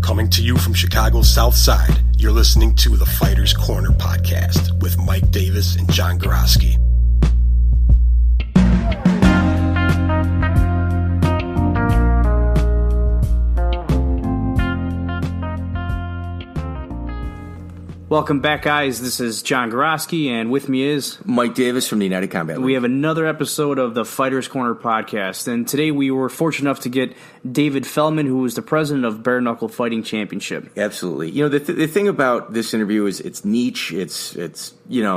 Coming to you from Chicago's South Side, you're listening to the Fighters Corner podcast with Mike Davis and Jon Gorowski. Welcome back, guys. This is Jon Gorowski, and with me is Mike Davis from the United Combat League. We have another episode of the Fighters Corner podcast, and today we were fortunate enough to get David Feldman, who is the president of Bare Knuckle Fighting Championship. Absolutely. You know, the thing about this interview is it's niche. It's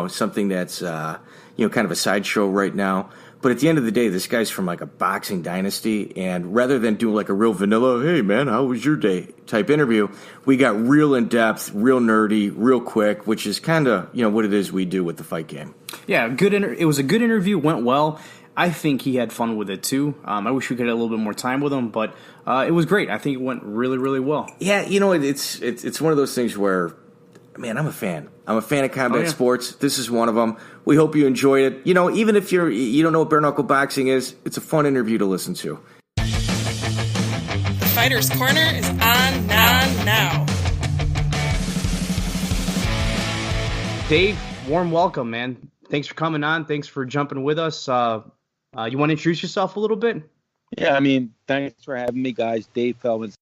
something that's kind of a sideshow right now. But at the end of the day, this guy's from like a boxing dynasty, and rather than do like a real vanilla, hey man, how was your day type interview, we got real in depth, real nerdy, real quick, which is kind of what it is we do with the fight game. Yeah, it was a good interview, went well. I think he had fun with it too. I wish we could have a little bit more time with him, but it was great. I think it went really, really well. Yeah, it's one of those things where, man, I'm a fan. I'm a fan of combat sports. This is one of them. We hope you enjoy it. You know, even if you don't know what bare knuckle boxing is, it's a fun interview to listen to. The Fighters Corner is on now. Dave, warm welcome, man. Thanks for coming on. Thanks for jumping with us. You want to introduce yourself a little bit? Yeah, thanks for having me, guys. Dave Feldman,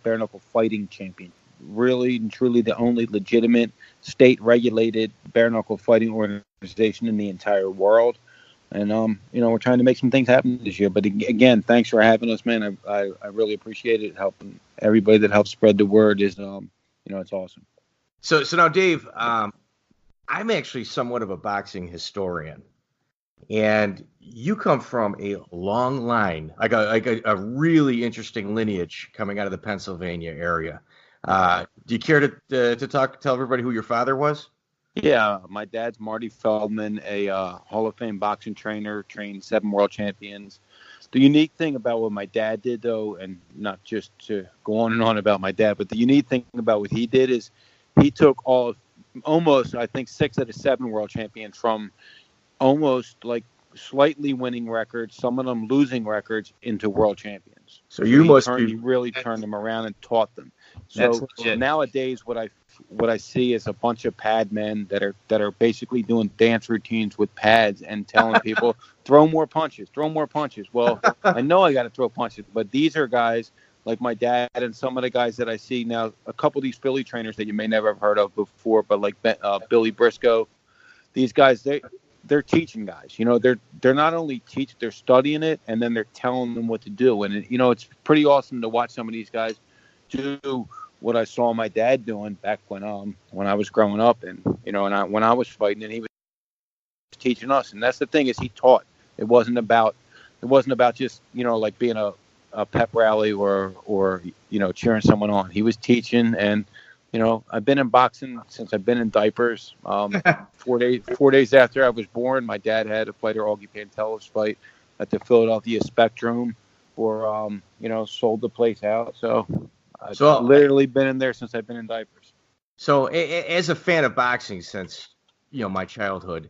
Bare Knuckle Fighting Champion. Really and truly the only legitimate state-regulated bare knuckle fighting organization in the entire world. And, we're trying to make some things happen this year. But again, thanks for having us, man. I really appreciate it. Helping everybody that helps spread the word is, it's awesome. So now, Dave, I'm actually somewhat of a boxing historian. And you come from a long line, like a really interesting lineage coming out of the Pennsylvania area. Do you care to tell everybody who your father was? Yeah, my dad's Marty Feldman, a Hall of Fame boxing trainer, trained 7 world champions. The unique thing about what my dad did, though, and not just to go on and on about my dad, but the unique thing about what he did is he took almost, I think, 6 out of 7 world champions from almost like slightly winning records, some of them losing records, into world champions. So he really turned them around and taught them. So nowadays, what I see is a bunch of pad men that are basically doing dance routines with pads and telling people throw more punches. Well, I know I got to throw punches, but these are guys like my dad and some of the guys that I see now. A couple of these Philly trainers that you may never have heard of before, but like Billy Briscoe, these guys they're teaching guys. They're not only teaching, they're studying it, and then they're telling them what to do. And it's pretty awesome to watch some of these guys do what I saw my dad doing back when I was growing up, and when I was fighting, and he was teaching us. And that's the thing, is he taught. It wasn't about just like being a pep rally or cheering someone on. He was teaching, and I've been in boxing since I've been in diapers. 4 days after I was born, my dad had a fighter Augie Pantelis fight at the Philadelphia Spectrum, or sold the place out. So I've literally been in there since I've been in diapers. So as a fan of boxing since my childhood,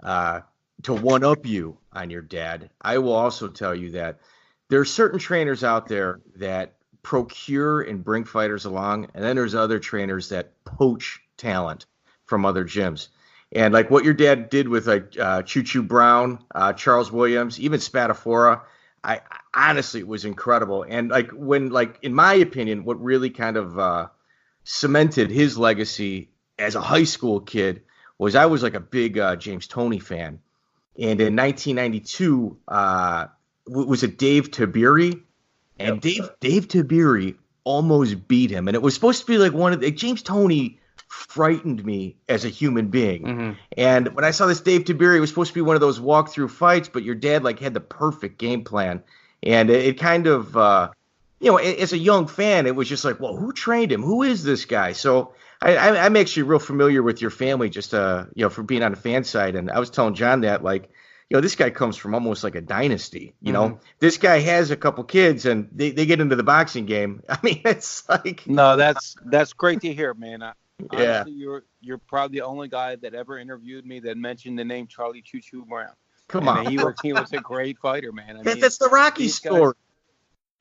to one up you on your dad, I will also tell you that there are certain trainers out there that procure and bring fighters along, and then there's other trainers that poach talent from other gyms. And like what your dad did with Choo Choo Brown, Charles Williams, even Spadafora, I honestly, it was incredible. And in my opinion, what really kind of cemented his legacy as a high school kid was I was like a big James Toney fan. And in 1992, was it Dave Tiberi? And Dave Tiberi almost beat him. And it was supposed to be like James Toney frightened me as a human being. Mm-hmm. And when I saw this Dave Tiberi, it was supposed to be one of those walkthrough fights, but your dad had the perfect game plan. And it kind of, as a young fan, it was just like, well, who trained him? Who is this guy? So I'm actually real familiar with your family just, for being on the fan side. And I was telling John that, this guy comes from almost like a dynasty. This guy has a couple kids, and they get into the boxing game. I mean, it's like... No, that's great to hear, man. Honestly, you're probably the only guy that ever interviewed me that mentioned the name Charlie Choo Choo Brown. Come on. He was a great fighter, man. That's the Rocky story.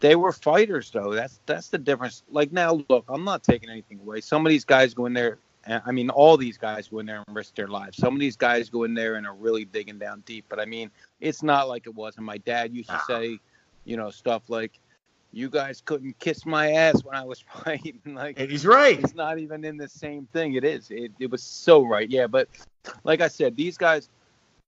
They were fighters, though. That's the difference. Like, now, look, I'm not taking anything away. Some of these guys go in there. I mean, all these guys go in there and risk their lives. Some of these guys go in there and are really digging down deep. But I mean, it's not like it was. And my dad used to say, stuff like, "You guys couldn't kiss my ass when I was fighting." Like, and he's right. It's not even in the same thing. It is. It was so right. Yeah, but like I said, these guys,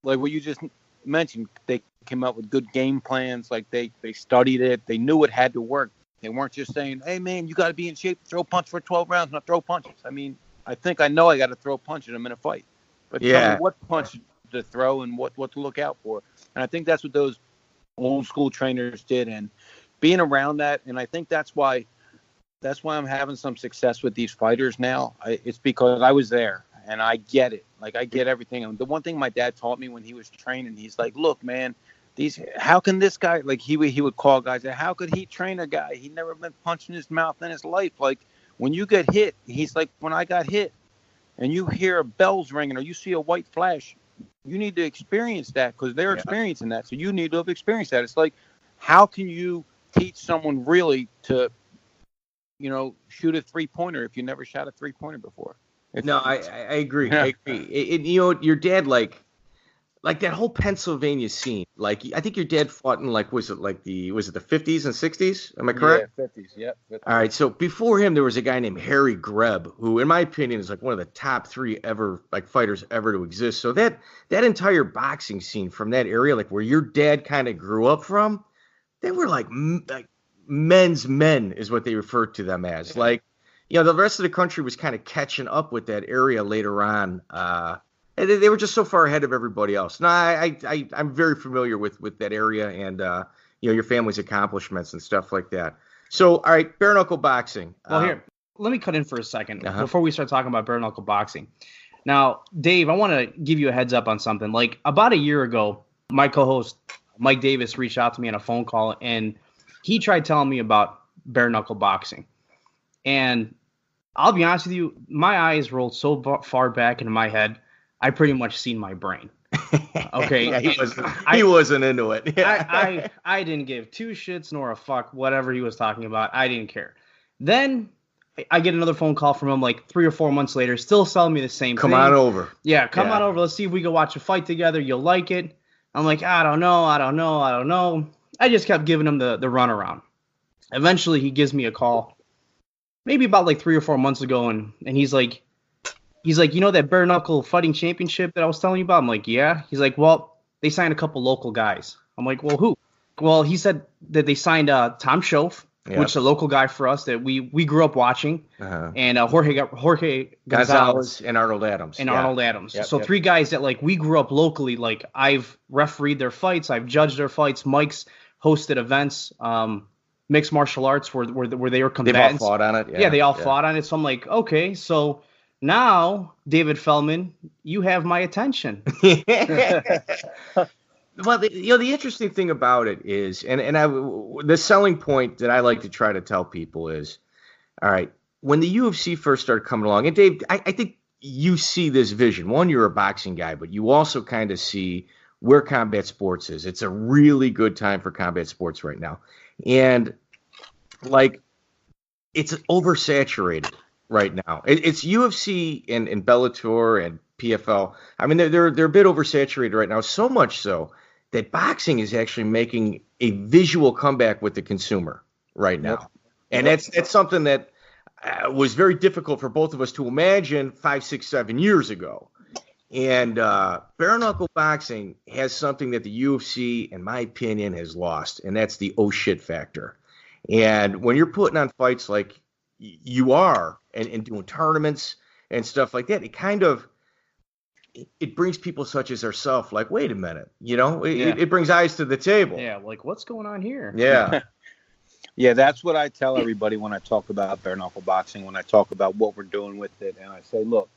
like what you just mentioned, they came up with good game plans. Like they studied it. They knew it had to work. They weren't just saying, "Hey man, you got to be in shape to throw punch for 12 rounds, not throw punches." I mean, I think I know I got to throw punches in a fight, but tell me what punch to throw and what to look out for. And I think that's what those old school trainers did, and being around that. And I think that's why I'm having some success with these fighters now. It's because I was there and I get it. Like, I get everything. And the one thing my dad taught me when he was training, he's like, "Look, man, how can this guy," like he would call guys, "How could he train a guy? He never been punched in his mouth in his life. Like, when you get hit," he's like, "when I got hit and you hear bells ringing or you see a white flash, you need to experience that because they're experiencing that. So you need to have experienced that." It's like, how can you teach someone really to, shoot a 3-pointer if you never shot a 3-pointer before? I agree. Yeah. I agree. Your dad, like that whole Pennsylvania scene. Like, I think your dad fought in was it the 50s and 60s? Am I correct? Yeah, 50s. Yep. 50s. All right. So before him, there was a guy named Harry Greb, who, in my opinion, is like one of the top 3 ever fighters ever to exist. So that entire boxing scene from that area, like where your dad kind of grew up from, they were like men's men is what they referred to them as. Like, the rest of the country was kind of catching up with that area later on. And they were just so far ahead of everybody else. No, I'm very familiar with that area and, your family's accomplishments and stuff like that. So, all right, bare knuckle boxing. Well, here, let me cut in for a second before we start talking about bare knuckle boxing. Now, Dave, I want to give you a heads up on something. Like, about a year ago, my co-host, Mike Davis, reached out to me on a phone call, and he tried telling me about bare knuckle boxing. And I'll be honest with you, my eyes rolled so far back into my head, I pretty much seen my brain. Okay. Yeah, he wasn't into it. Yeah. I didn't give 2 shits nor a fuck, whatever he was talking about. I didn't care. Then I get another phone call from him like 3 or 4 months later, still selling me the same thing. Come on over. Yeah, come on over. Let's see if we can watch a fight together. You'll like it. I'm like, I don't know. I just kept giving him the runaround. Eventually, he gives me a call, maybe about like 3 or 4 months ago, and he's like, that Bare Knuckle Fighting Championship that I was telling you about? I'm like, yeah. He's like, well, they signed a couple local guys. I'm like, well, who? Well, he said that they signed Tom Schoaf, which is a local guy for us that we grew up watching, and Jorge Gonzalez and Arnold Adams. Arnold Adams. Yep, so 3 guys that like we grew up locally. Like, I've refereed their fights, I've judged their fights. Mike's hosted events, mixed martial arts where they were combatants. They've all fought on it. Yeah, they all fought on it. So I'm like, okay, so now, David Feldman, you have my attention. Well, the interesting thing about it is, the selling point that I like to try to tell people is, all right, when the UFC first started coming along, and Dave, I think you see this vision. One, you're a boxing guy, but you also kind of see where combat sports is. It's a really good time for combat sports right now. And, like, it's oversaturated right now. It's UFC and Bellator and PFL. I mean, they're a bit oversaturated right now, so much so that boxing is actually making a visual comeback with the consumer right now. And that's something that was very difficult for both of us to imagine 5, 6, 7 years ago. And bare knuckle boxing has something that the UFC, in my opinion, has lost, and that's the oh shit factor. And when you're putting on fights like you are and doing tournaments and stuff like that, it brings people such as ourselves like, wait a minute, it brings eyes to the table. Yeah, like, what's going on here? Yeah. Yeah, that's what I tell everybody when I talk about bare knuckle boxing, when I talk about what we're doing with it. And I say, look,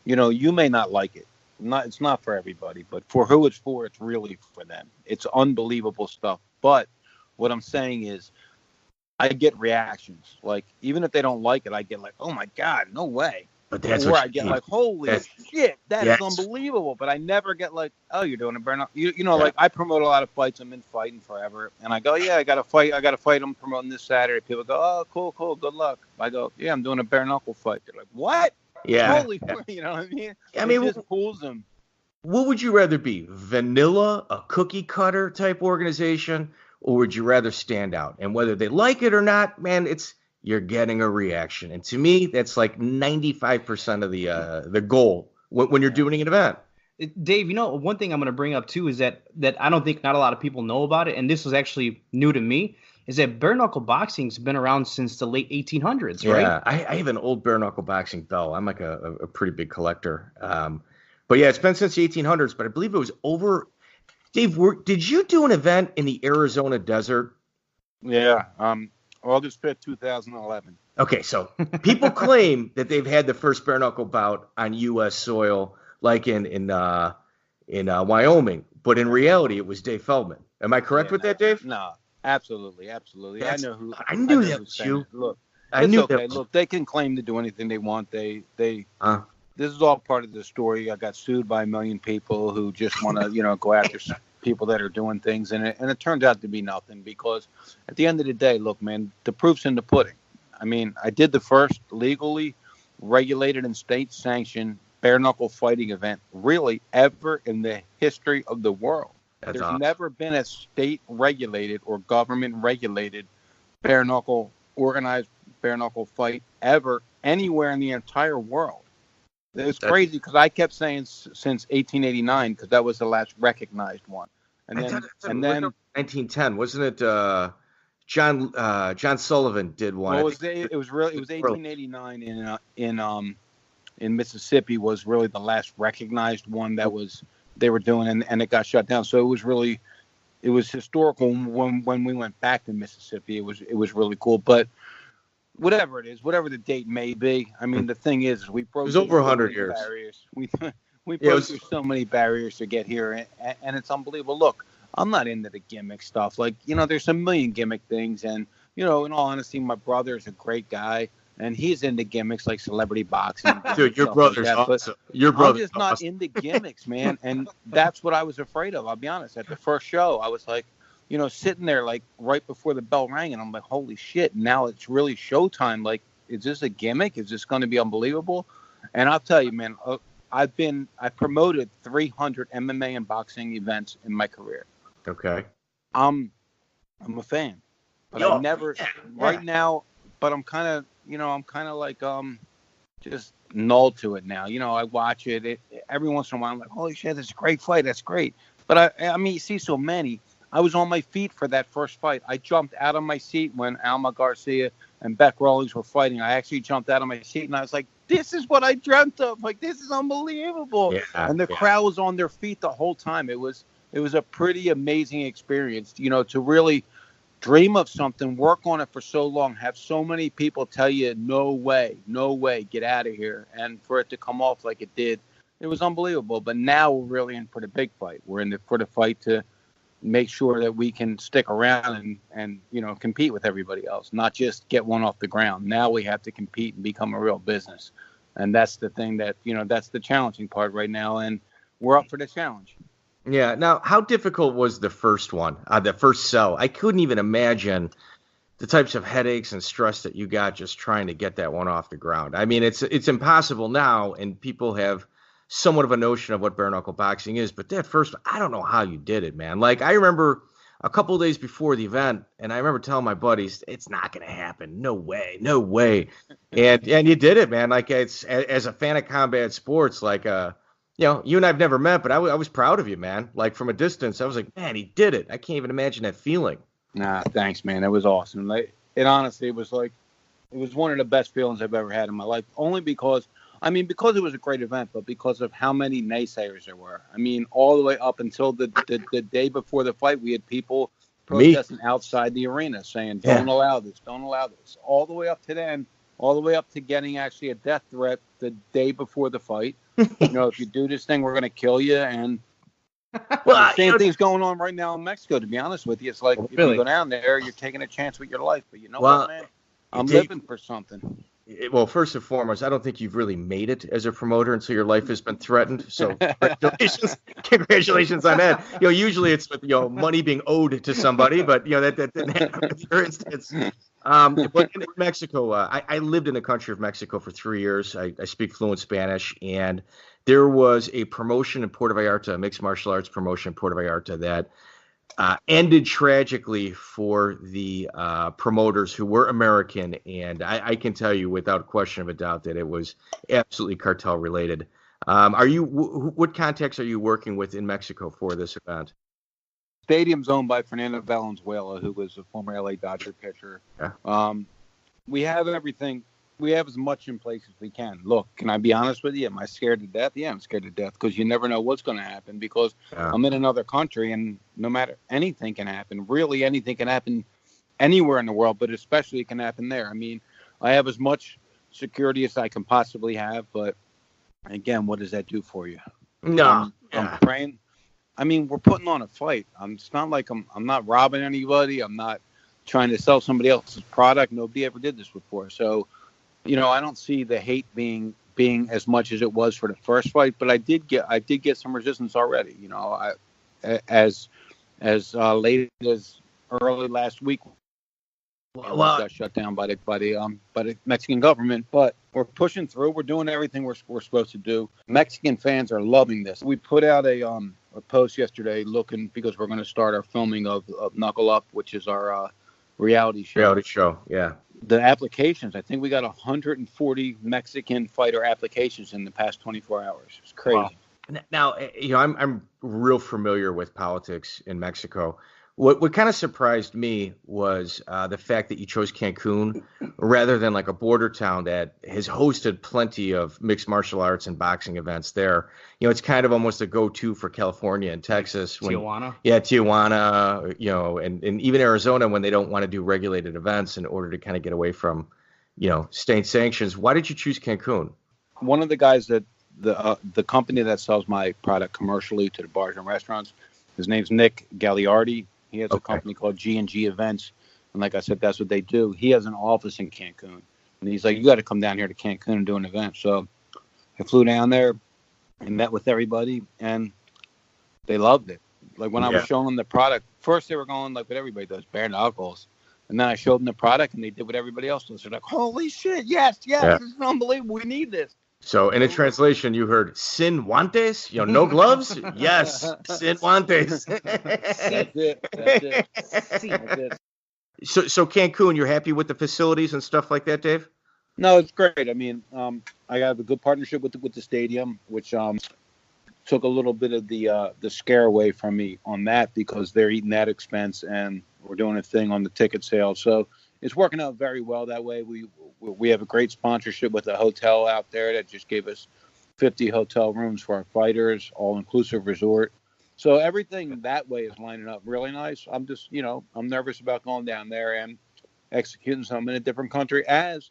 you may not like it. It's not for everybody, but for who it's for, it's really for them. It's unbelievable stuff. But what I'm saying is, I get reactions. Like, even if they don't like it, I get like, oh my God, no way. But that's where what I get like, holy shit, that is unbelievable. But I never get like, oh, you're doing a bare knuckle. You know, like I promote a lot of fights. I've been fighting forever, and I go, yeah, I got to fight. I'm promoting this Saturday. People go, oh, cool, good luck. I go, yeah, I'm doing a bare knuckle fight. They're like, what? Yeah. Holy, you know what I mean? I mean, it just fools them. What would you rather be, vanilla, a cookie cutter type organization, or would you rather stand out? And whether they like it or not, man, you're getting a reaction. And to me, that's like 95% of the goal when you're doing an event. Dave, you know, one thing I'm going to bring up too is that I don't think not a lot of people know about it, and this was actually new to me, is that bare knuckle boxing's been around since the late 1800s, right? Yeah, I have an old bare knuckle boxing belt. I'm like a pretty big collector. But yeah, it's been since the 1800s, but I believe it was over. Dave, did you do an event in the Arizona desert? Yeah, August 5th, 2011. Okay, so people claim that they've had the first bare knuckle bout on U.S. soil, like in Wyoming, but in reality, it was Dave Feldman. Am I correct with that, Dave? No, absolutely. I knew that was you. Look, I knew okay. that. Look, they can claim to do anything they want. This is all part of the story. I got sued by a million people who just want to, go after people that are doing things, and it turned out to be nothing, because at the end of the day, look, man, the proof's in the pudding. I mean, I did the first legally regulated and state-sanctioned bare knuckle fighting event really ever in the history of the world. There's never been a state-regulated or government-regulated organized bare knuckle fight ever anywhere in the entire world. It's crazy, because I kept saying since 1889, because that was the last recognized one. And then 1910, wasn't it? John Sullivan did one. Well, it was 1889 in Mississippi was really the last recognized one that they were doing, and it got shut down. So it was historical when we went back to Mississippi. It was really cool, but. Whatever it is, whatever the date may be, I mean, the thing is we broke. It was over 100 years. Barriers. We broke through so many barriers to get here, and it's unbelievable. Look, I'm not into the gimmick stuff. Like, there's a million gimmick things, and in all honesty, my brother is a great guy, and he's into gimmicks like celebrity boxing. Dude, your brother's awesome. I'm just not into gimmicks, man, and that's what I was afraid of. I'll be honest. At the first show, I was like. Sitting there like right before the bell rang, and I'm like, holy shit, now it's really showtime. Like, is this a gimmick? Is this going to be unbelievable? And I'll tell you, man, I promoted 300 MMA and boxing events in my career. Okay. I'm a fan, but I never right now, but I'm kind of like, just null to it now. I watch it every once in a while. I'm like, holy shit, that's a great fight. That's great. But I mean, you see so many. I was on my feet for that first fight. I jumped out of my seat when Alma Garcia and Beck Rawlings were fighting. I actually jumped out of my seat, and I was like, this is what I dreamt of. Like, this is unbelievable. Yeah, and the crowd was on their feet the whole time. It was a pretty amazing experience, to really dream of something, work on it for so long, have so many people tell you, no way, get out of here. And for it to come off like it did, it was unbelievable. But now we're really in for the big fight. We're in for the fight to make sure that we can stick around and compete with everybody else, not just get one off the ground. Now we have to compete and become a real business. And that's the thing that, that's the challenging part right now. And we're up for the challenge. Yeah. Now, how difficult was the first one, the first sell? I couldn't even imagine the types of headaches and stress that you got just trying to get that one off the ground. I mean, it's impossible now, and people have somewhat of a notion of what bare knuckle boxing is, but that first, I don't know how you did it, man. Like, I remember a couple of days before the event, and I remember telling my buddies, it's not going to happen. No way. And you did it, man. Like, it's as a fan of combat sports, like, you and I've never met, but I was proud of you, man. Like, from a distance, I was like, man, he did it. I can't even imagine that feeling. Nah, thanks, man. That was awesome. Like, it honestly, it was one of the best feelings I've ever had in my life, only because it was a great event, but because of how many naysayers there were. I mean, all the way up until the day before the fight, we had people protesting outside the arena saying, don't allow this. All the way up to then, all the way up to getting actually a death threat the day before the fight. If you do this thing, we're going to kill you. And the same thing's going on right now in Mexico, to be honest with you. It's like, if you go down there, you're taking a chance with your life. But you know what, man? I'm living for something. Well, first and foremost, I don't think you've really made it as a promoter until your life has been threatened. So congratulations on that. Usually it's with money being owed to somebody, but that didn't happen in your instance. But in Mexico, I lived in the country of Mexico for 3 years. I speak fluent Spanish, and there was a promotion in Puerto Vallarta, a mixed martial arts promotion in Puerto Vallarta that ended tragically for the promoters who were American, and I can tell you without question of a doubt that it was absolutely cartel related. What contacts are you working with in Mexico for this event? Stadium's owned by Fernando Valenzuela, who was a former LA Dodger pitcher. Yeah. We have everything. We have as much in place as we can. Look, can I be honest with you? Am I scared to death? Yeah, I'm scared to death because you never know what's going to happen because I'm in another country and no matter anything can happen. Really, anything can happen anywhere in the world, but especially it can happen there. I mean, I have as much security as I can possibly have, but again, what does that do for you? No. I'm praying. I mean, we're putting on a fight. It's not like I'm not robbing anybody. I'm not trying to sell somebody else's product. Nobody ever did this before. So, I don't see the hate being as much as it was for the first fight, but I did get some resistance already. As late as early last week, got shut down by the Mexican government. But we're pushing through. We're doing everything we're supposed to do. Mexican fans are loving this. We put out a post yesterday because we're going to start our filming of Knuckle Up, which is our reality show. Reality show, yeah. The applications, I think we got 140 Mexican fighter applications in the past 24 hours. It's crazy. Wow. Now, I'm real familiar with politics in Mexico. What kind of surprised me was the fact that you chose Cancun rather than like a border town that has hosted plenty of mixed martial arts and boxing events there. It's kind of almost a go-to for California and Texas. Tijuana? Yeah, Tijuana, and even Arizona when they don't want to do regulated events in order to kind of get away from, state sanctions. Why did you choose Cancun? One of the guys that the company that sells my product commercially to the bars and restaurants, his name's Nick Gagliardi. He has a company called G&G Events. And like I said, that's what they do. He has an office in Cancun. And he's like, you got to come down here to Cancun and do an event. So I flew down there and met with everybody, and they loved it. Like when I was showing them the product, first they were going like what everybody does, bare knuckles. And then I showed them the product, and they did what everybody else does. They're like, holy shit, yes, this is unbelievable. We need this. So in a translation, you heard sin guantes, no gloves. Yes, sin guantes. That's it. So Cancun, you're happy with the facilities and stuff like that, Dave? No, it's great. I mean, I have a good partnership with the stadium, which took a little bit of the scare away from me on that because they're eating that expense and we're doing a thing on the ticket sales. So it's working out very well that way. We have a great sponsorship with a hotel out there that just gave us 50 hotel rooms for our fighters, all-inclusive resort. So everything that way is lining up really nice. I'm just, I'm nervous about going down there and executing something in a different country as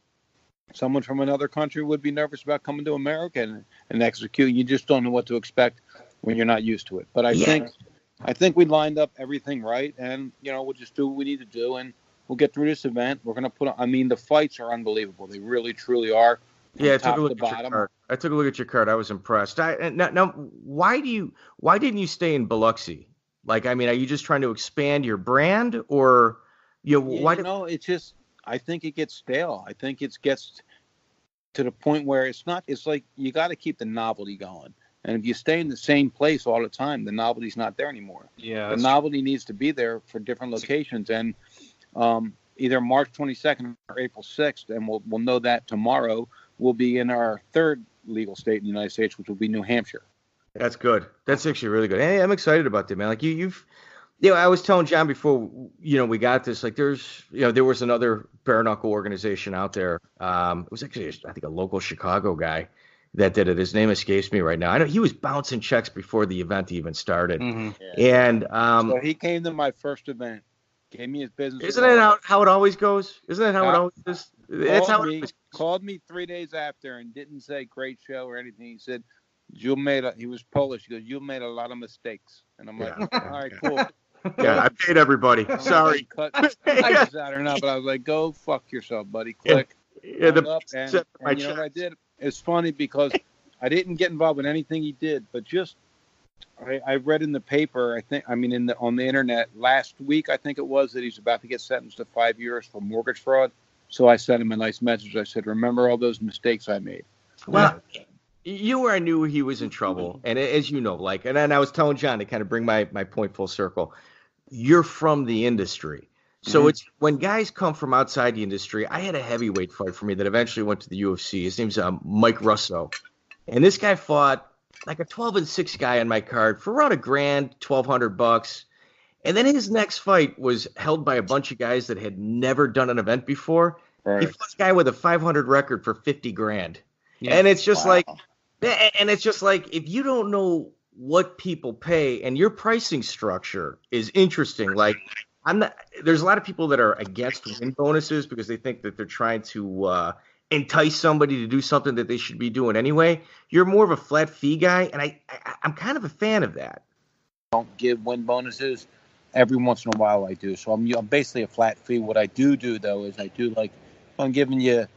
someone from another country would be nervous about coming to America and executing. You just don't know what to expect when you're not used to it. But I think we lined up everything right, and, we'll just do what we need to do, and we'll get through this event. We're going to the fights are unbelievable. They really, truly are. Yeah, I took a look at your card. I was impressed. Now, why didn't you stay in Biloxi? Like, are you just trying to expand your brand, or why? It's just I think it gets stale. I think it gets to the point where it's like you got to keep the novelty going. And if you stay in the same place all the time, the novelty's not there anymore. Yeah, the novelty needs to be there for different locations, and either March 22nd or April 6th, and we'll know that tomorrow. We'll be in our third legal state in the United States, which will be New Hampshire. That's good. That's actually really good. Hey, I'm excited about that, man. Like I was telling John before, we got this. Like, there was another bare knuckle organization out there. It was actually, I think, a local Chicago guy that did it. His name escapes me right now. I know he was bouncing checks before the event even started. Mm-hmm. Yeah. And so he came to my first event, gave me his business. Isn't that how it always goes? Isn't that how it always is? That's how it called me 3 days after and didn't say great show or anything. He said, he was Polish. He goes, you made a lot of mistakes. And I'm like, all right, cool. Yeah, I paid everybody. Sorry. Cut this out or not, but I was like, go fuck yourself, buddy. Click. Yeah, up, and you know what I did? It's funny because I didn't get involved with anything he did, but just I read in the paper, on the internet last week, I think it was, that he's about to get sentenced to 5 years for mortgage fraud. So I sent him a nice message. I said, remember all those mistakes I made. Well, I knew he was in trouble. And as you know, and I was telling John to kind of bring my point full circle. You're from the industry. So it's when guys come from outside the industry. I had a heavyweight fight for me that eventually went to the UFC. His name's Mike Russo. And this guy fought like a 12-6 guy on my card for around $1,000, $1,200. And then his next fight was held by a bunch of guys that had never done an event before. Right. He fought a guy with a 500 record for $50,000. Yeah. And it's just if you don't know what people pay, and your pricing structure is interesting. There's a lot of people that are against win bonuses because they think that they're trying to entice somebody to do something that they should be doing anyway. You're more of a flat fee guy, and I'm kind of a fan of that. Don't give win bonuses. Every once in a while I do. So I'm basically a flat fee. What I do though is I do I'm giving you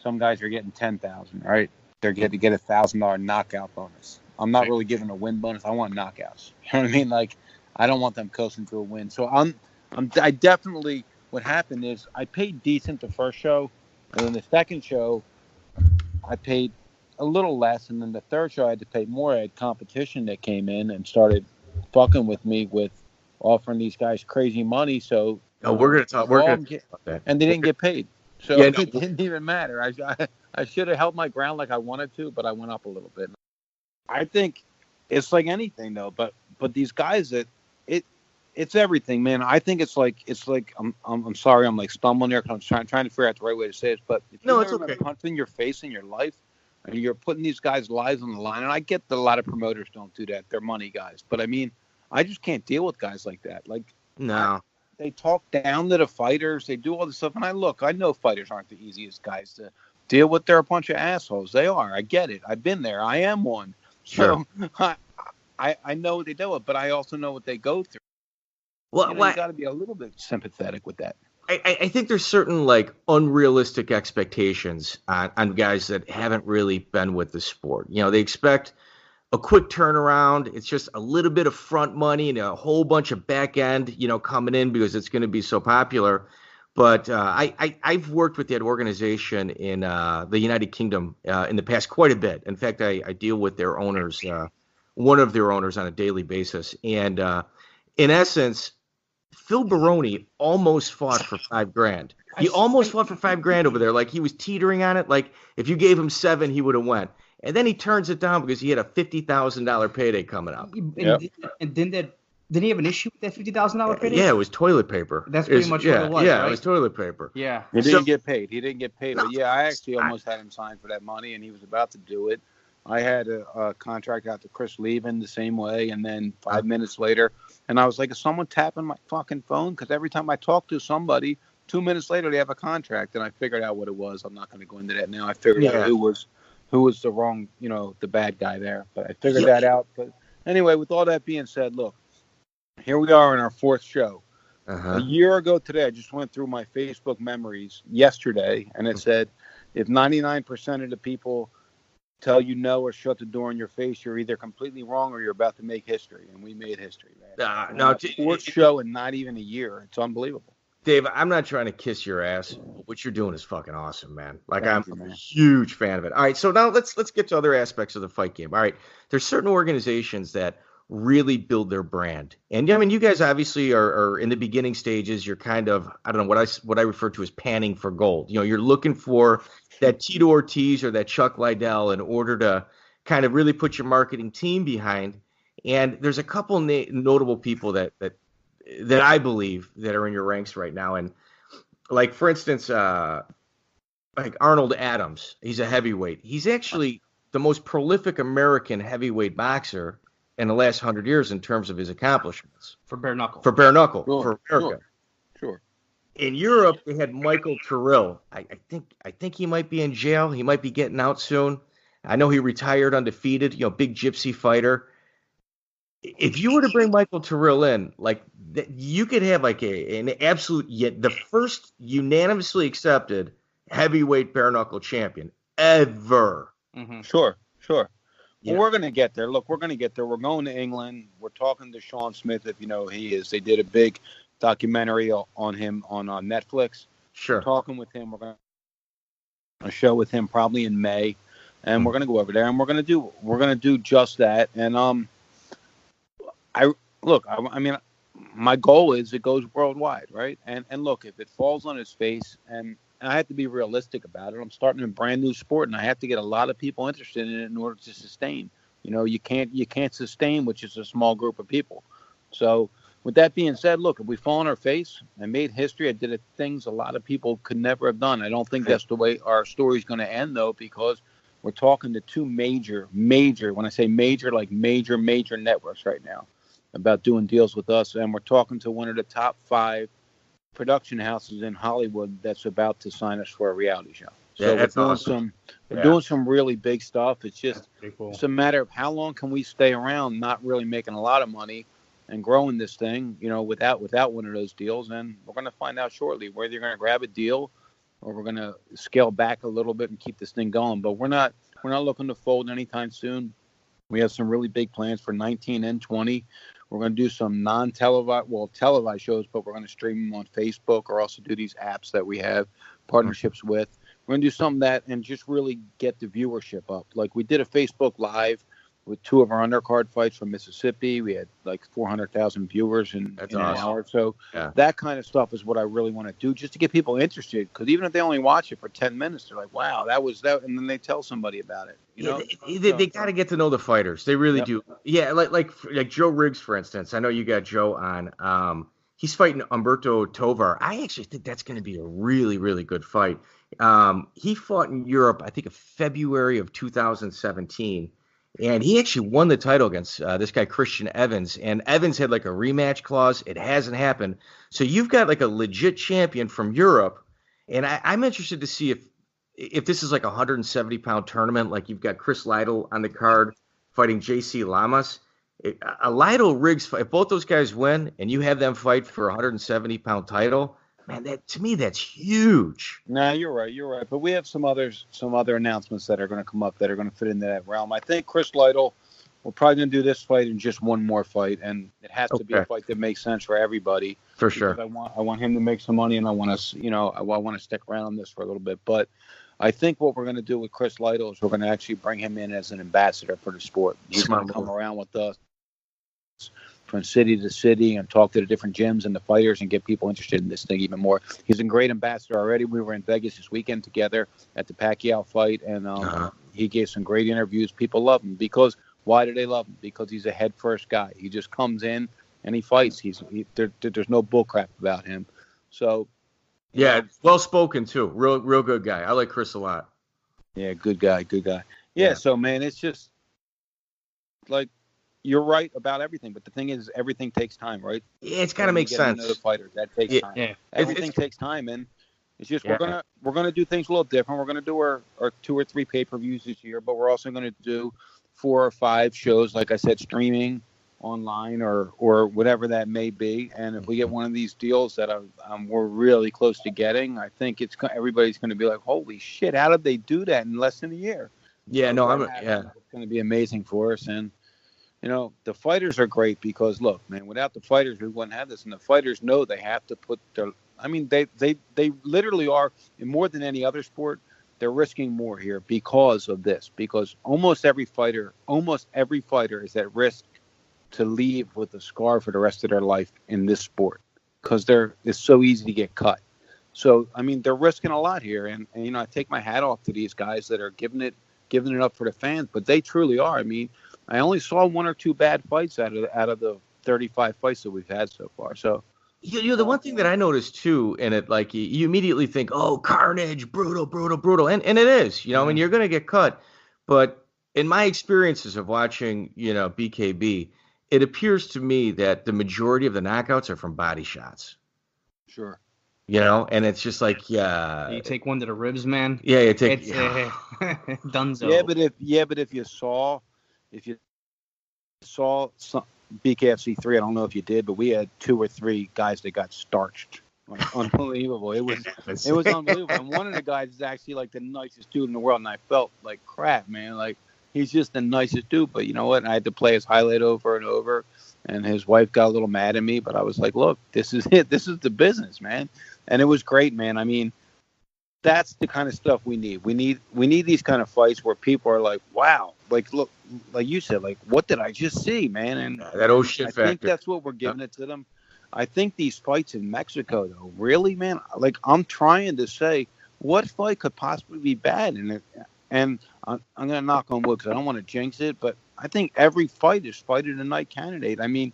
some guys are getting $10,000, right? They're getting to get $1,000 knockout bonus. I'm not really giving a win bonus. I want knockouts. You know what I mean? I don't want them coasting to a win. So I definitely, what happened is I paid decent the first show, and then the second show I paid a little less, and then the third show I had to pay more. I had competition that came in and started fucking with me with offering these guys crazy money. So we're gonna talk about that. And they didn't get paid. So it didn't even matter. I should have held my ground like I wanted to, but I went up a little bit. I think it's like anything though, but these guys it's everything, man. I think it's like I'm sorry, I'm stumbling here because I'm trying to figure out the right way to say it. But if you've never been punched in your face in your life, and you're putting these guys' lives on the line, and I get that a lot of promoters don't do that. They're money guys, but I mean, I just can't deal with guys like that. No. They talk down to the fighters. They do all this stuff. And I know fighters aren't the easiest guys to deal with. They're a bunch of assholes. They are. I get it. I've been there. I am one. Sure. So I know what they do it, but I also know what they go through. Well, you got to be a little bit sympathetic with that. I think there's certain unrealistic expectations on guys that haven't really been with the sport. They expect a quick turnaround. It's just a little bit of front money and a whole bunch of back end, coming in because it's going to be so popular. But I've worked with that organization in the United Kingdom in the past quite a bit. In fact, I deal with their owners, one of their owners on a daily basis. And in essence, Phil Baroni almost fought for $5,000. He almost fought for $5,000 over there. He was teetering on it. If you gave him $7,000, he would have went. And then he turns it down because he had a $50,000 payday coming up. And didn't he have an issue with that $50,000 payday? Yeah, it was toilet paper. That's pretty much what it was, Yeah, right? it was toilet paper. Yeah. He didn't get paid. But yeah, I actually almost had him sign for that money, and he was about to do it. I had a contract out to Chris Levin the same way, and then 5 minutes later, and I was like, is someone tapping my fucking phone? Because every time I talk to somebody, 2 minutes later, they have a contract, and I figured out what it was. I'm not going to go into that now. I figured out who was the wrong, the bad guy there. But I figured that out. But anyway, with all that being said, look, here we are in our fourth show. A year ago today, I just went through my Facebook memories yesterday, and it said, if 99% of the people tell you no or shut the door in your face, you're either completely wrong or you're about to make history. And we made history, man. Fourth show in not even a year. It's unbelievable. Dave, I'm not trying to kiss your ass. What you're doing is fucking awesome, man. I'm a huge fan of it. All right, so now let's get to other aspects of the fight game. All right, there's certain organizations that really build their brand, and I mean, you guys obviously are in the beginning stages. You're kind of, I don't know, what I refer to as panning for gold. You're looking for that Tito Ortiz or that Chuck Liddell in order to kind of really put your marketing team behind. And there's a couple notable people that I believe that are in your ranks right now. And for instance, Arnold Adams, he's a heavyweight. He's actually the most prolific American heavyweight boxer in the last 100 years in terms of his accomplishments. For bare knuckle. For America. Sure. In Europe, they had Michael Terrell. I think he might be in jail. He might be getting out soon. I know he retired undefeated, big gypsy fighter. If you were to bring Michael Terrell in, you could have an absolute, the first unanimously accepted heavyweight bare knuckle champion ever. Mm-hmm. Sure. Yeah. Well, we're going to get there. Look, we're going to get there. We're going to England. We're talking to Sean Smith, if you know who he is. They did a big documentary on him on Netflix. Sure. We're talking with him. We're going to show with him probably in May, and we're going to go over there and we're going to do just that. And I mean, my goal is it goes worldwide, right? And look, if it falls on its face, and I have to be realistic about it. I'm starting a brand new sport, and I have to get a lot of people interested in it in order to sustain. You know, you can't sustain with just a small group of people. So with that being said, look, if we fall on our face, I made history. I did things a lot of people could never have done. I don't think that's the way our story's going to end, though, because we're talking to two major, when I say major, like major networks right now about doing deals with us. And we're talking to one of the top 5 production houses in Hollywood that's about to sign us for a reality show. So we're doing some really big stuff. It's just it's a matter of how long can we stay around, not really making a lot of money and growing this thing, you know, without one of those deals. And we're going to find out shortly whether you're going to grab a deal or we're going to scale back a little bit and keep this thing going. But we're not looking to fold anytime soon. We have some really big plans for 19 and 20. We're going to do some televised shows, but we're going to stream them on Facebook or also do these apps that we have partnerships with. We're going to do some of that and just really get the viewership up. Like we did a Facebook Live with 2 of our undercard fights from Mississippi. We had like 400,000 viewers in an hour. So that kind of stuff is what I really want to do, just to get people interested. Because even if they only watch it for 10 minutes, they're like, wow, that was that. And then they tell somebody about it. You know? They got to get to know the fighters. They really do. Yeah, like Joe Riggs, for instance. I know you got Joe on. He's fighting Humberto Tovar. I actually think that's going to be a really, really good fight. He fought in Europe, I think, in February of 2017. And he actually won the title against this guy, Christian Evans. And Evans had like a rematch clause. It hasn't happened. So you've got like a legit champion from Europe. And I'm interested to see if this is like a 170-pound tournament, like you've got Chris Lytle on the card fighting JC Lamas. A Lytle Riggs fight, if both those guys win and you have them fight for a 170-pound title, man, to me, that's huge. No, you're right. But we have some other announcements that are going to come up that are going to fit into that realm. I think Chris Lytle, we're probably going to do this fight and just one more fight, and it has to be a fight that makes sense for everybody. For sure. I want him to make some money, and I want to stick around on this for a little bit. But I think what we're going to do with Chris Lytle is we're going to actually bring him in as an ambassador for the sport. He's going to come around with us from city to city and talk to the different gyms and the fighters and get people interested in this thing even more. He's a great ambassador already. We were in Vegas this weekend together at the Pacquiao fight, and he gave some great interviews. People love him because why do they love him? Because he's a head first guy. He just comes in and he fights. There's no bullcrap about him. So well spoken too. Real good guy. I like Chris a lot. Yeah, good guy. Yeah. So man, it's just like. You're right about everything, but the thing is, everything takes time, right? Yeah, it's got to make sense. The fighters, that takes time. Yeah. Everything takes time, and it's just we're gonna do things a little different. We're gonna do our 2 or 3 pay-per-views this year, but we're also gonna do 4 or 5 shows, like I said, streaming online or whatever that may be. And if we get one of these deals that we're really close to getting, I think everybody's gonna be like, holy shit, how did they do that in less than a year? Yeah, so it's gonna be amazing for us. And you know, the fighters are great because, look, man, without the fighters, we wouldn't have this. And the fighters know they have to put their – I mean, they literally are, in more than any other sport, they're risking more here because of this. Because almost every fighter is at risk to leave with a scar for the rest of their life in this sport because it's so easy to get cut. So, I mean, they're risking a lot here. And, you know, I take my hat off to these guys that are giving it up for the fans. But they truly are. I mean – I only saw 1 or 2 bad fights out of the 35 fights that we've had so far. So, you know, the one thing that I noticed too, and it like you immediately think, oh, carnage, brutal, and it is. You know, I mean, you're going to get cut, but in my experiences of watching, you know, BKB, it appears to me that the majority of the knockouts are from body shots. Sure. You know, and it's just like, you take one to the ribs, man. Yeah, you take Dunzo. Yeah, but if you saw some BKFC 3, I don't know if you did, but we had 2 or 3 guys that got starched Unbelievable. It was unbelievable. And one of the guys is actually like the nicest dude in the world, and I felt like crap, man. Like, he's just the nicest dude. But you know what? I had to play his highlight over and over, and his wife got a little mad at me. But I was like, look, this is it. This is the business, man. And it was great, man. I mean, that's the kind of stuff we need. We need these kind of fights where people are like, wow, like, look, like you said, like, what did I just see, man? And that old shit factor. I think that's what we're giving it to them. I think these fights in Mexico, though, really, man, like, I'm trying to say, what fight could possibly be bad? And I'm going to knock on wood because I don't want to jinx it, but I think every fight is fight of the night candidate. I mean,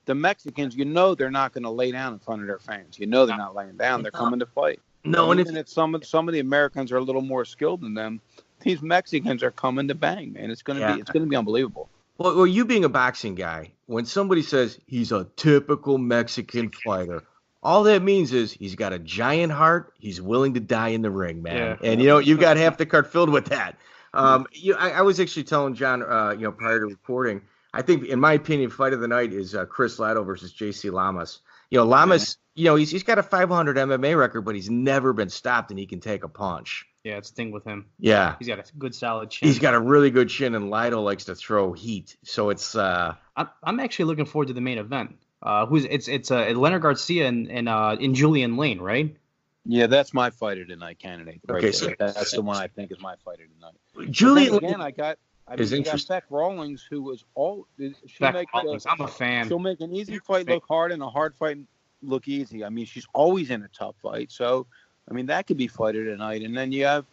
the Mexicans, you know, they're not going to lay down in front of their fans. You know, they're not laying down. They're coming to fight. No, and and even if some of the Americans are a little more skilled than them, these Mexicans are coming to bang, man. It's going to be unbelievable. Well, you being a boxing guy, when somebody says he's a typical Mexican fighter, all that means is he's got a giant heart. He's willing to die in the ring, man. Yeah. And, you know, you've got half the card filled with that. I was actually telling John, prior to recording, I think, in my opinion, fight of the night is Chris Lato versus J.C. Lamas. You know, Lamas, he's got a 500 MMA record, but he's never been stopped, and he can take a punch. Yeah, it's the thing with him. Yeah. He's got a good, solid chin. He's got a really good chin, and Lato likes to throw heat. So it's I'm actually looking forward to the main event. It's Leonard Garcia and Julian Lane, right? Yeah, that's my fight of the night candidate. Right okay, so that's the one I think is my fight of the night. Julian again, I got Beck Rawlings, who was I'm a fan. She'll make an easy fight look hard and a hard fight look easy. I mean, she's always in a tough fight. So, I mean, that could be fight of the night. And then you have,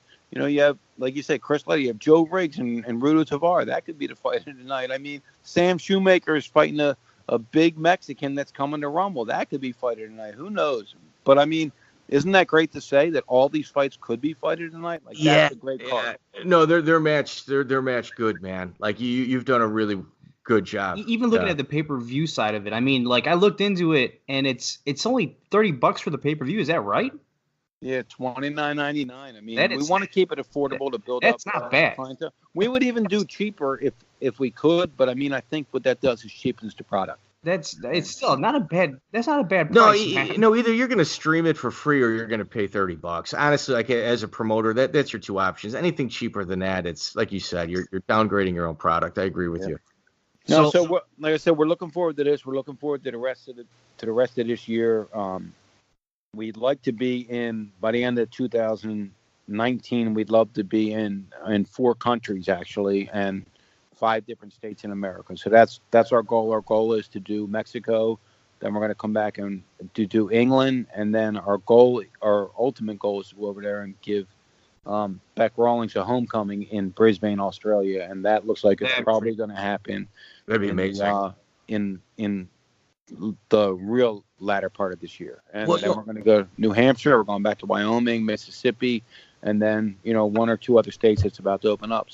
like you said, Chris Lato, you have Joe Riggs and Rudo Tavar. That could be the fight of the night. I mean, Sam Shoemaker is fighting a big Mexican that's coming to Rumble. That could be fight of the night. Who knows? But, I mean, isn't that great to say that all these fights could be fight of the night? Like, that's a great card. No, they're matched good, man. Like, you've done a really good job. Even looking at the pay-per-view side of it, I mean, like, I looked into it, and it's only $30 for the pay-per-view. Is that right? Yeah, $29.99. I mean, we want to keep it affordable to build up. That's not bad. Clientele. We would even do cheaper if we could, but I mean, I think what that does is cheapens the product. It's still not a bad. That's not a bad price. No, no, either you're going to stream it for free or you're going to pay $30. Honestly, like, as a promoter, that's your two options. Anything cheaper than that, it's like you said, you're downgrading your own product. I agree with you. No, so like I said, we're looking forward to this. We're looking forward to the rest of this year. We'd like to be by the end of 2019. We'd love to be in 4 countries actually, and 5 different states in America. So that's our goal. Our goal is to do Mexico. Then we're going to come back and to do England, and then our ultimate goal is to go over there and give Beck Rawlings a homecoming in Brisbane, Australia, and that looks like it's probably going to happen. That'd be amazing. In the real latter part of this year, and then we're going to go to New Hampshire. We're going back to Wyoming, Mississippi, and then 1 or 2 other states that's about to open up.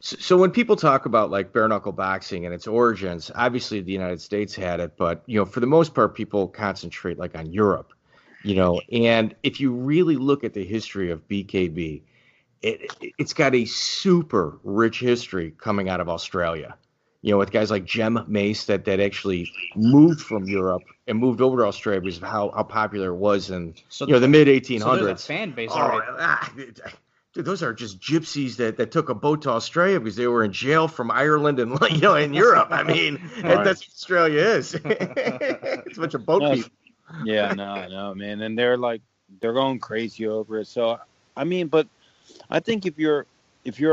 So when people talk about like bare knuckle boxing and its origins, obviously the United States had it, but for the most part, people concentrate like on Europe. And if you really look at the history of BKB, it's got a super rich history coming out of Australia. With guys like Jem Mace that actually moved from Europe and moved over to Australia because of how popular it was in the mid 1800s. So there's a fan base already. Dude, those are just gypsies that took a boat to Australia because they were in jail from Ireland and in Europe. I mean, that's what Australia is. It's a bunch of boat people. Yeah, no, man, and they're going crazy over it. So I mean, but I think if you're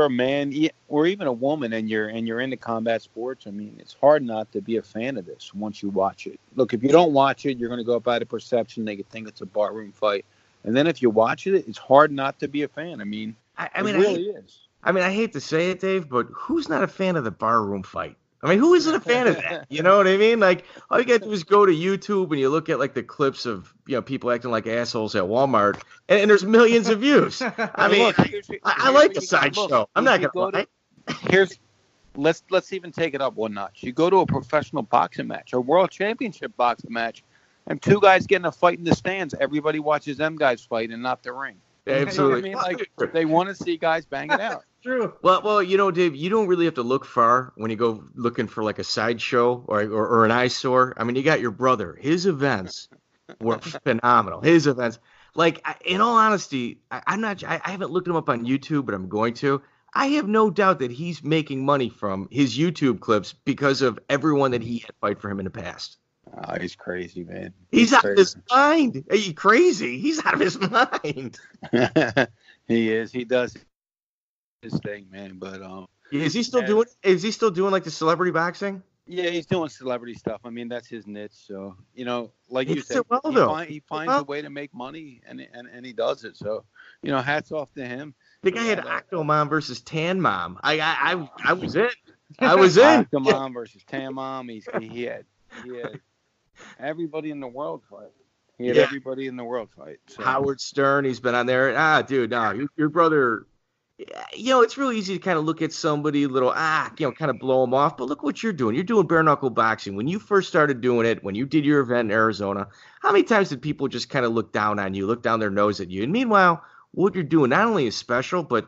a man or even a woman and you're into combat sports, I mean, it's hard not to be a fan of this once you watch it. Look, if you don't watch it, you're going to go by the perception. They could think it's a barroom fight. And then if you watch it, it's hard not to be a fan. I mean, it really is. I mean, I hate to say it, Dave, but who's not a fan of the barroom fight? I mean, who isn't a fan of that? You know what I mean? Like, all you got to do is go to YouTube and you look at like the clips of people acting like assholes at Walmart, and there's millions of views. I mean, I like the sideshow. I'm not gonna lie. Let's even take it up one notch. You go to a professional boxing match, a world championship boxing match, and 2 guys getting a fight in the stands. Everybody watches them guys fight and not the ring. Absolutely. You know what I mean? Like, they want to see guys bang it out. True. Well, Dave, you don't really have to look far when you go looking for like a sideshow or an eyesore. I mean, you got your brother. His events, were phenomenal. His events, like, in all honesty, I haven't looked him up on YouTube, but I'm going to. I have no doubt that he's making money from his YouTube clips because of everyone that he had fight for him in the past. Oh, he's crazy, man. He's out of his mind. Are you crazy? He's out of his mind. He is. He does his thing, man. But is he still doing? Is he still doing like the celebrity boxing? Yeah, he's doing celebrity stuff. I mean, that's his niche. So, like you said, he finds a way to make money, and he does it. So, hats off to him. The guy had Octomom versus Tan Mom. I was in. I was in. Octomom versus Tan Mom. He had everybody in the world fight. He had everybody in the world fight. So. Howard Stern, he's been on there. Dude, no, your brother. It's really easy to kind of look at somebody kind of blow them off. But look what you're doing. You're doing bare knuckle boxing. When you first started doing it, when you did your event in Arizona, how many times did people just kind of look down on you, look down their nose at you? And meanwhile, what you're doing not only is special, but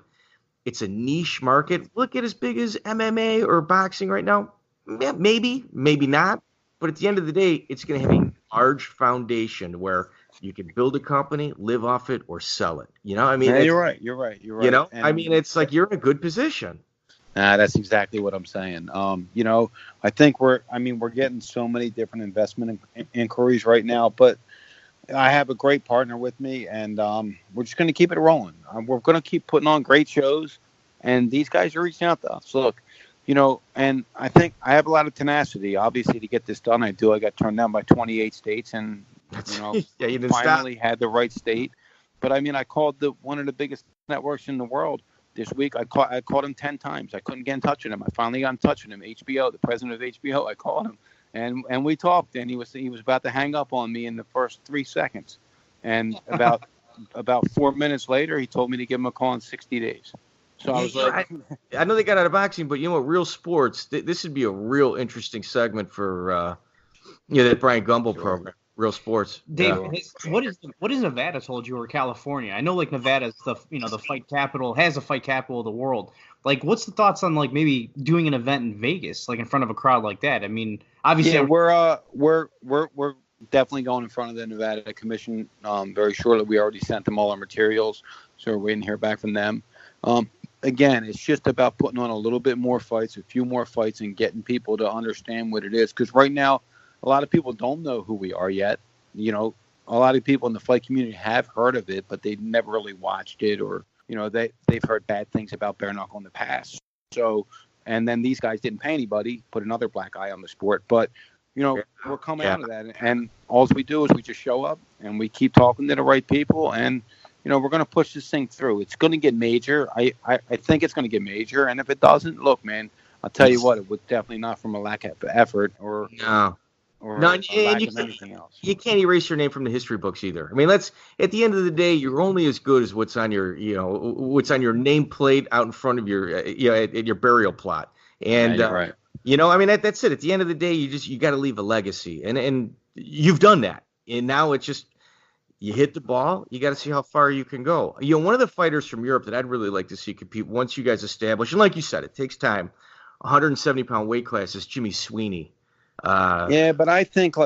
it's a niche market. Look at as big as MMA or boxing right now. Maybe not. But at the end of the day, it's going to have a large foundation where you can build a company, live off it, or sell it. I mean, you're right. It's like you're in a good position. That's exactly what I'm saying. I think we're getting so many different investment inquiries right now, but I have a great partner with me, and we're just going to keep it rolling. We're going to keep putting on great shows, and these guys are reaching out to us. Look, and I think I have a lot of tenacity, obviously, to get this done. I got turned down by 28 states, and you didn't finally had the right state. But I called one of the biggest networks in the world this week. I called him 10 times. I couldn't get in touch with him. I finally got in touch with him. HBO, the president of HBO. I called him, and we talked. And he was about to hang up on me in the first 3 seconds. And about 4 minutes later, he told me to give him a call in 60 days. So I was like, I know they got out of boxing, but Real Sports. This would be a real interesting segment for that Brian Gumbel program. Real Sports. Dave, what is Nevada told you, or California? I know like Nevada's the fight capital, has a fight capital of the world. Like, what's the thoughts on like maybe doing an event in Vegas, like in front of a crowd like that? I mean, obviously, we're definitely going in front of the Nevada Commission very shortly. We already sent them all our materials, so we're waiting to hear back from them. Again, it's just about putting on a little bit more fights, a few more fights, and getting people to understand what it is. Because right now, a lot of people don't know who we are yet. A lot of people in the fight community have heard of it, but they've never really watched it, or they've heard bad things about bare knuckle in the past. So, and then these guys didn't pay anybody, put another black eye on the sport. But we're coming out of that, and all we do is we just show up and we keep talking to the right people, and we're going to push this thing through. It's going to get major. I think it's going to get major, and if it doesn't, look, man, I'll tell you what, it was definitely not from a lack of effort or anything else. You can't erase your name from the history books either. I mean, at the end of the day, you're only as good as what's on your nameplate out in front of your at your burial plot. And right. That's it. At the end of the day, you got to leave a legacy, and you've done that. And now it's just you hit the ball. You got to see how far you can go. One of the fighters from Europe that I'd really like to see compete once you guys establish, and like you said, it takes time. 170-pound weight class is Jimmy Sweeney. But I think,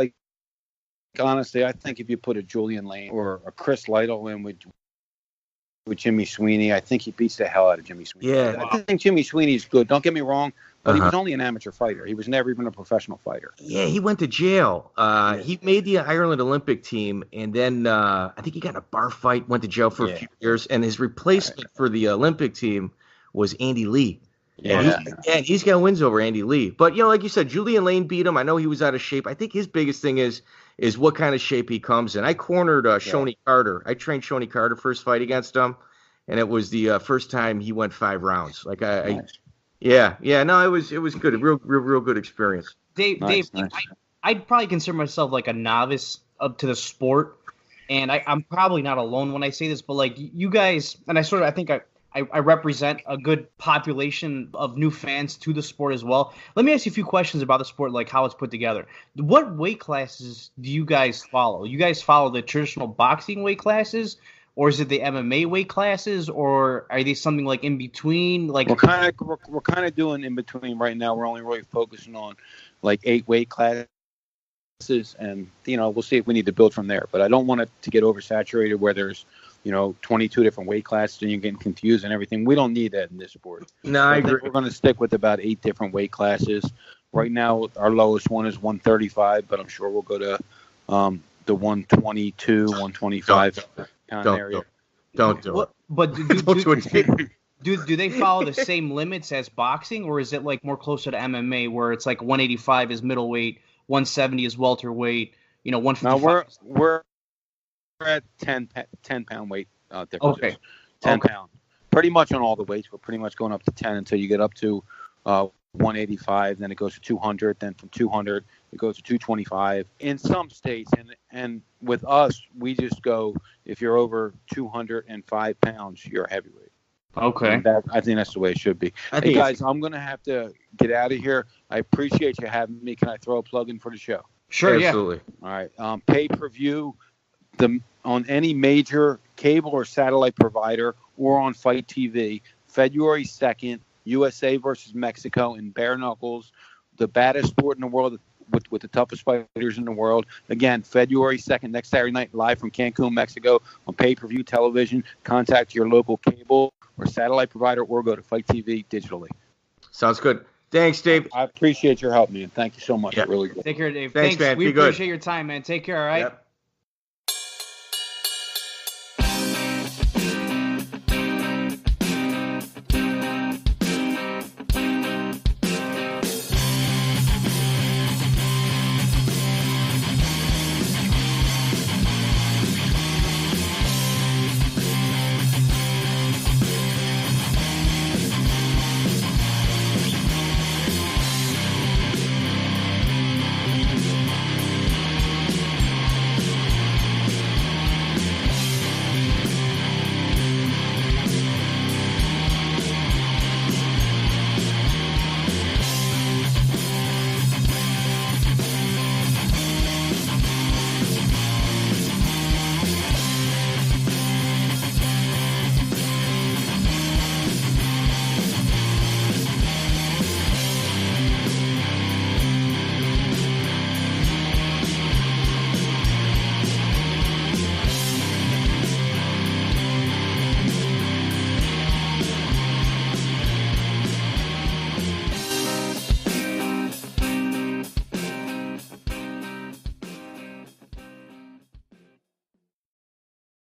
honestly, if you put a Julian Lane or a Chris Lytle in with Jimmy Sweeney, I think he beats the hell out of Jimmy Sweeney. Yeah, I think Jimmy Sweeney's good. Don't get me wrong, but he was only an amateur fighter. He was never even a professional fighter. Yeah, he went to jail. He made the Ireland Olympic team, and then I think he got in a bar fight, went to jail for a few years, and his replacement for the Olympic team was Andy Lee. And he's got wins over Andy Lee. But, like you said, Julian Lane beat him. I know he was out of shape. I think his biggest thing is what kind of shape he comes in. I cornered Shoney Carter. I trained Shoney Carter first fight against him, and it was the first time he went 5 rounds. It was good. A real good experience. Dave, I'd probably consider myself like a novice up to the sport, and I'm probably not alone when I say this, but like you guys, and I think I represent a good population of new fans to the sport as well. Let me ask you a few questions about the sport, like how it's put together. What weight classes do you guys follow? You guys follow the traditional boxing weight classes, or is it the MMA weight classes, or are they something like in between? Like we're kind of doing in between right now. We're only really focusing on like 8 weight classes and we'll see if we need to build from there. But I don't want it to get oversaturated where there's 22 different weight classes and you're getting confused and everything. We don't need that in this sport. No, I agree. We're going to stick with about 8 different weight classes. Right now, our lowest one is 135, but I'm sure we'll go to the 122, 125 pound area. Don't do it. But do they follow the same limits as boxing, or is it like more closer to MMA where it's like 185 is middleweight, 170 is welterweight, 155? No, we're at 10 pound weight differences. Okay. 10 pound. Pretty much on all the weights. We're pretty much going up to 10 until you get up to 185. Then it goes to 200. Then from 200, it goes to 225. In some states, and with us, we just go, if you're over 205 pounds, you're a heavyweight. Okay. I think that's the way it should be. Hey, guys, I'm going to have to get out of here. I appreciate you having me. Can I throw a plug in for the show? Sure, absolutely. Yeah. All right. Pay-per-view on any major cable or satellite provider or on Fight TV, February 2nd, USA versus Mexico in bare knuckles, the baddest sport in the world with the toughest fighters in the world. Again, February 2nd, next Saturday night, live from Cancun, Mexico, on pay-per-view television. Contact your local cable or satellite provider or go to Fight TV digitally. Sounds good. Thanks, Dave. I appreciate your help, man. Thank you so much. Yeah. Really good. Take care, Dave. Thanks, man. We Be good. appreciate your time, man. Take care, all right? Yep.